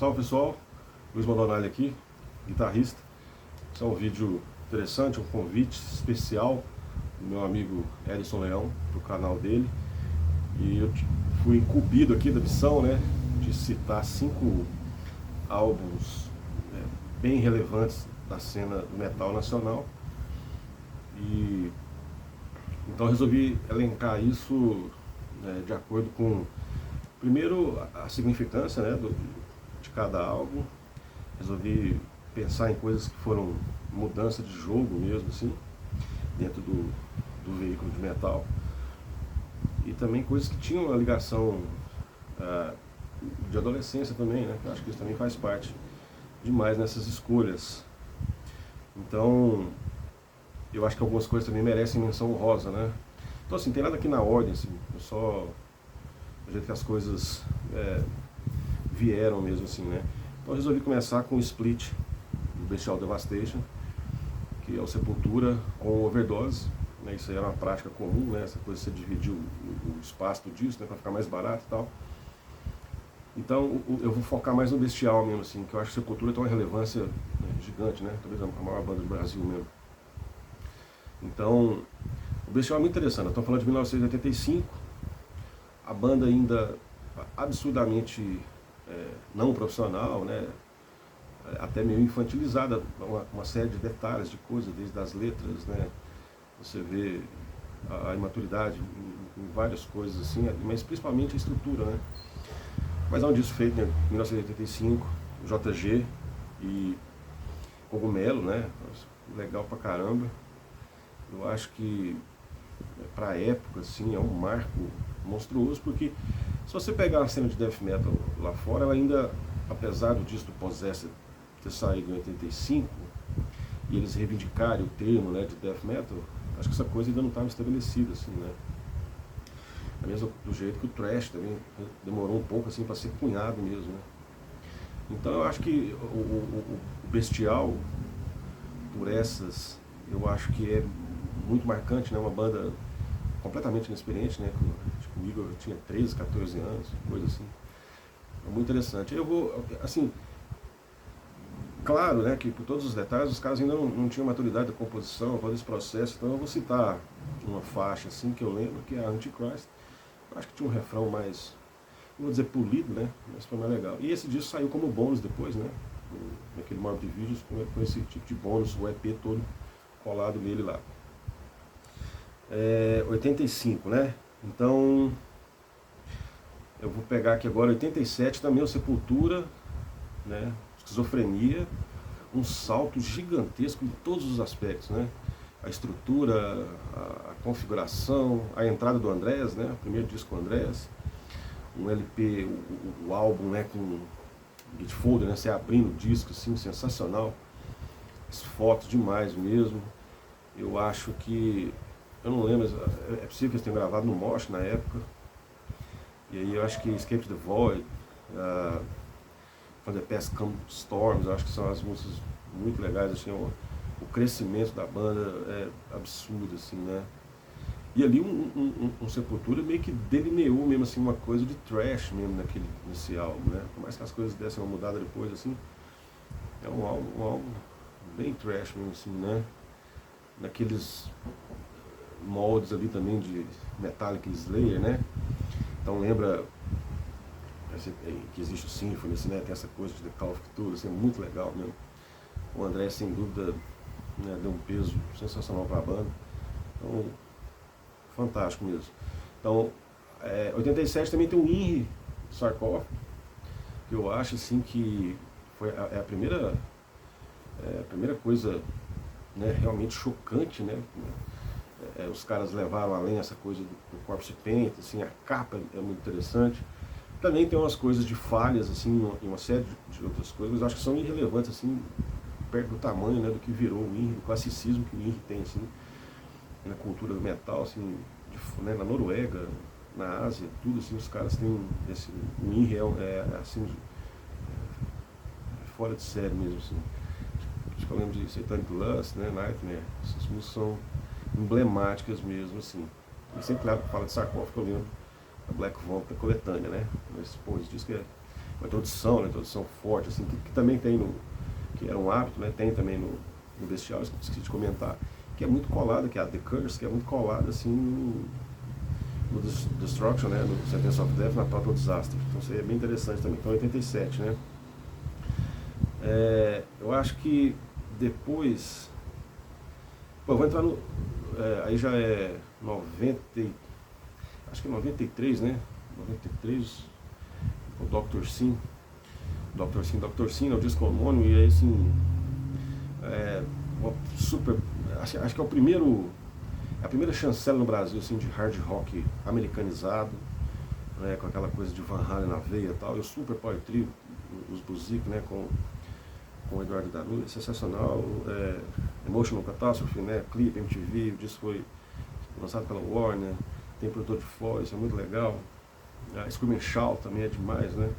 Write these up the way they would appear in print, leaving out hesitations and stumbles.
Salve pessoal, Luiz Maldonado aqui, guitarrista. Esse é um vídeo interessante, um convite especial do meu amigo Edson Leão, para o canal dele. E eu fui incumbido aqui da missão, né, de citar 5 álbuns bem relevantes da cena do metal nacional. E então resolvi elencar isso de acordo com, primeiro, a significância, né, de cada álbum. Resolvi pensar em coisas que foram mudança de jogo mesmo, assim, dentro do veículo de metal. E também coisas que tinham uma ligação de adolescência também, né? Eu acho que isso também faz parte demais nessas escolhas. Então, eu acho que algumas coisas também merecem menção honrosa, né? Então, assim, tem nada aqui na ordem, assim, eu só do jeito que as coisas vieram mesmo, assim, né? Então, eu resolvi começar com o Split, do Bestial Devastation, que é o Sepultura com Overdose, né? Isso aí era uma prática comum, né? Essa coisa de você dividir o espaço do disco, né? Para ficar mais barato e tal. Então, eu vou focar mais no Bestial mesmo, assim, que eu acho que Sepultura tem uma relevância gigante, né? Talvez a maior banda do Brasil mesmo. Então, o Bestial é muito interessante. Estamos falando de 1985, a banda ainda absurdamente não profissional, né? Até meio infantilizada, uma série de detalhes, de coisas, desde as letras, né? Você vê a imaturidade em várias coisas assim, mas principalmente a estrutura, né? Mas é um disco feito em 1985, JG e Cogumelo, né? Legal pra caramba. Eu acho que pra época, assim, é um marco monstruoso, porque se você pegar a cena de death metal lá fora, ela ainda, apesar do disco do Possessed ter saído em 85, e eles reivindicarem o termo, né, de death metal, acho que essa coisa ainda não estava estabelecida, assim, né? É mesmo do jeito que o thrash também demorou um pouco, assim, para ser cunhado mesmo, né? Então eu acho que o Bestial, por essas, eu acho que é muito marcante, né? Uma banda completamente inexperiente, né? Comigo eu tinha 13, 14 anos, coisa assim. É muito interessante. Eu vou, assim, claro, né, que por todos os detalhes, os caras ainda não tinham maturidade da composição, todo esse processo, então eu vou citar uma faixa, assim, que eu lembro, que é a Antichrist. Eu acho que tinha um refrão mais, não vou dizer polido, né, mas foi mais legal. E esse disco saiu como bônus depois, né, naquele Morbid Vídeos, com esse tipo de bônus, o EP todo colado nele lá. 85, né, então eu vou pegar aqui agora 87, também o Sepultura, né, Esquizofrenia, um salto gigantesco em todos os aspectos, né? A estrutura, a configuração, a entrada do Andrés, né? O primeiro disco do Andrés, um LP, o álbum, né? Com Gatefolder, né? Você abrindo o disco, assim, sensacional. As fotos demais mesmo. Eu acho que, eu não lembro, é possível que eles tenham gravado no Mosh na época. E aí eu acho que Escape the Void, From the Past Come Storms, eu acho que são as músicas muito legais, assim, o crescimento da banda é absurdo, assim, né? E ali um Sepultura meio que delineou mesmo, assim, uma coisa de thrash mesmo nesse álbum, né? Por mais que as coisas dessem uma mudada depois, assim, é um álbum bem thrash mesmo, assim, né? Naqueles moldes ali também de Metallica e Slayer, né? Então lembra que existe o Symphony, assim, né? Tem essa coisa de The Call of Cthulhu, assim, é muito legal mesmo. O André, sem dúvida, né, deu um peso sensacional para a banda. Então, fantástico mesmo. Então, 87 também tem o Inri Sarkov, que eu acho, assim, que foi a primeira coisa, né, realmente chocante, né? Os caras levaram além essa coisa do Corpse Paint, assim, a capa é muito interessante. Também tem umas coisas de falhas, assim, em uma série de outras coisas, mas acho que são irrelevantes, assim, perto do tamanho, né, do que virou o INRI, do classicismo que o INRI tem, assim, na cultura do metal, assim, né, na Noruega, na Ásia, tudo, assim, os caras têm esse, o INRI assim, fora de série mesmo, assim. Acho que eu lembro de Satanic Lust, né, Nightmare, essas músicas são emblemáticas mesmo, assim. E sempre, claro, fala de sarcófago, eu lembro a Black Vault, a coletânea, né? Mas, pô, esse disco é introdução, né, introdução forte, assim, que também tem no, que era um hábito, né, tem também no Bestial, esqueci de comentar, que é muito colada, que é a The Curse, que é muito colada, assim, no Destruction, né, no Sentence of Death, na Total Disaster. Então isso aí é bem interessante também. Então 87, né. Eu acho que depois, pô, eu vou entrar no, aí já é 90, acho que é 93, né, 93, o Dr. Sim, Dr. Sim é o disco homônimo, e aí assim, uma super, acho que é o primeiro, a primeira chancela no Brasil, assim, de hard rock americanizado, né, com aquela coisa de Van Halen na veia e tal, e o super power trio, os Buzik, né, com o Eduardo Danúrio, sensacional, Emotional Catastrophe, né, clipe, MTV, o disco foi lançado pela Warner, tem produtor de fora, isso é muito legal. Scream and Shout também é demais, né.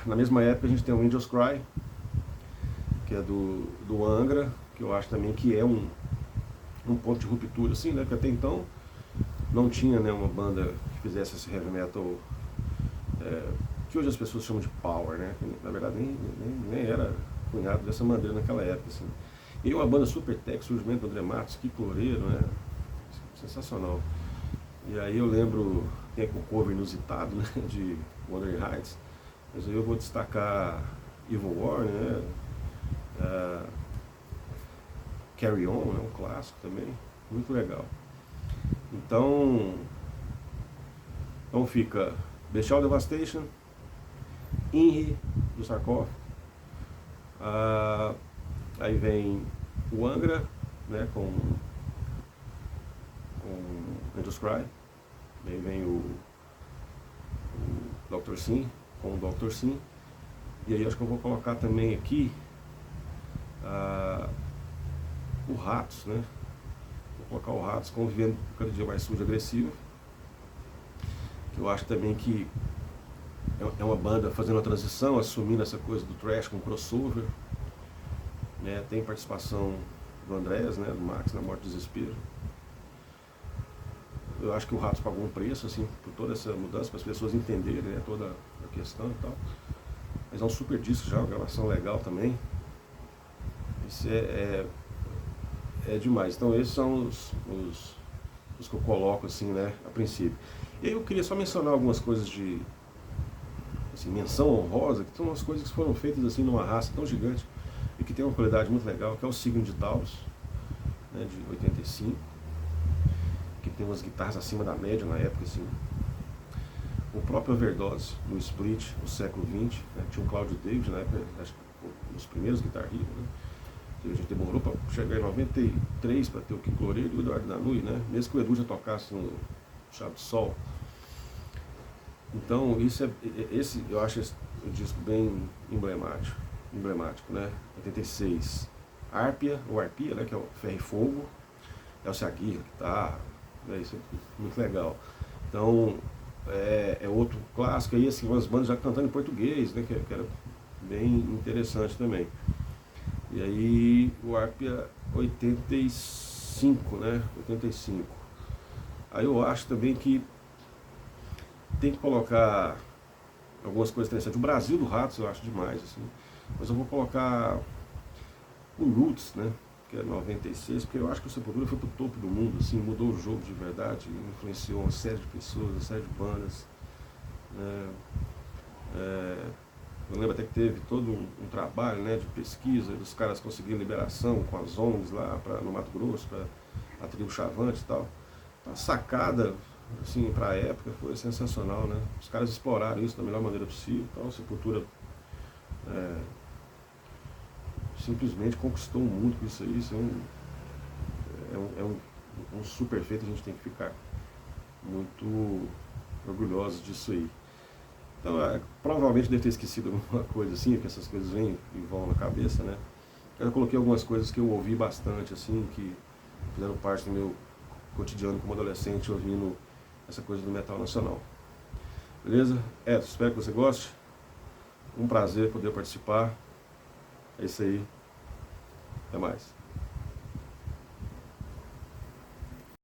Na mesma época a gente tem o Angels Cry, que é do Angra, que eu acho também que é um ponto de ruptura, assim, né, porque até então não tinha, né, uma banda que fizesse esse heavy metal, que hoje as pessoas chamam de power, né, que na verdade nem era cunhado dessa maneira naquela época, assim. E uma banda super tech, surgimento do André Matos, que Loureiro, né, sensacional. E aí eu lembro, tem o cover inusitado, né, de Wuthering Heights, mas aí eu vou destacar Evil War, né, Carry On, é um clássico também, muito legal. Então fica Bestial Devastation, INRI, do Sarcófago, aí vem o Angra, né, com Angels Cry, aí vem o Dr. Sim, com o Dr. Sim, e aí acho que eu vou colocar também aqui o Ratos, né? Vou colocar o Ratos convivendo cada dia mais sujo e agressivo, que eu acho também que é uma banda fazendo a transição, assumindo essa coisa do thrash com crossover, né? Tem participação do Andrés, né, do Max na Morte do Desespero. Eu acho que o Ratos pagou um preço, assim, por toda essa mudança, para as pessoas entenderem, né, toda a questão e tal. Mas é um super disco já, uma gravação legal também. Isso é demais. Então esses são os que eu coloco, assim, né, a princípio. E aí eu queria só mencionar algumas coisas de, assim, menção honrosa, que são umas coisas que foram feitas, assim, numa raça tão gigante e que tem uma qualidade muito legal, que é o Signo de Taurus, né, de 85, que tem umas guitarras acima da média na época, assim. O próprio Overdose, no Split, no século XX, né, tinha o Claudio David na época, acho que um dos primeiros Guitar Hero, né. A gente demorou para chegar em 93 para ter o Kiko Loureiro e o Eduardo Danúrio, né? Mesmo que o Edu já tocasse no Chave de Sol. Então, esse eu acho um disco bem emblemático, né? 86, Arpia, ou Arpia, né? Que é o Ferro e Fogo, Elcio Aguirre, guitarra, né? Isso é muito legal. Então, é outro clássico aí, assim, umas bandas já cantando em português, né? Que era bem interessante também. E aí o Arpia 85, né? 85. Aí eu acho também que tem que colocar algumas coisas interessantes. O Brasil do Ratos eu acho demais, assim. Mas eu vou colocar o Roots, né? Que é 96, porque eu acho que o Sepultura foi pro topo do mundo, assim, mudou o jogo de verdade, influenciou uma série de pessoas, uma série de bandas. Eu lembro até que teve todo um trabalho, né, de pesquisa, dos caras conseguindo liberação com as ONGs lá no Mato Grosso, para a tribo Chavante e tal. A sacada, assim, para a época foi sensacional, né? Os caras exploraram isso da melhor maneira possível. Então a Sepultura simplesmente conquistou o mundo com isso aí. Isso é um super feito, a gente tem que ficar muito orgulhosos disso aí. Então, provavelmente deve ter esquecido alguma coisa assim, porque essas coisas vêm e vão na cabeça, né? Eu coloquei algumas coisas que eu ouvi bastante, assim, que fizeram parte do meu cotidiano como adolescente, ouvindo essa coisa do metal nacional. Beleza? Espero que você goste. Um prazer poder participar. É isso aí. Até mais.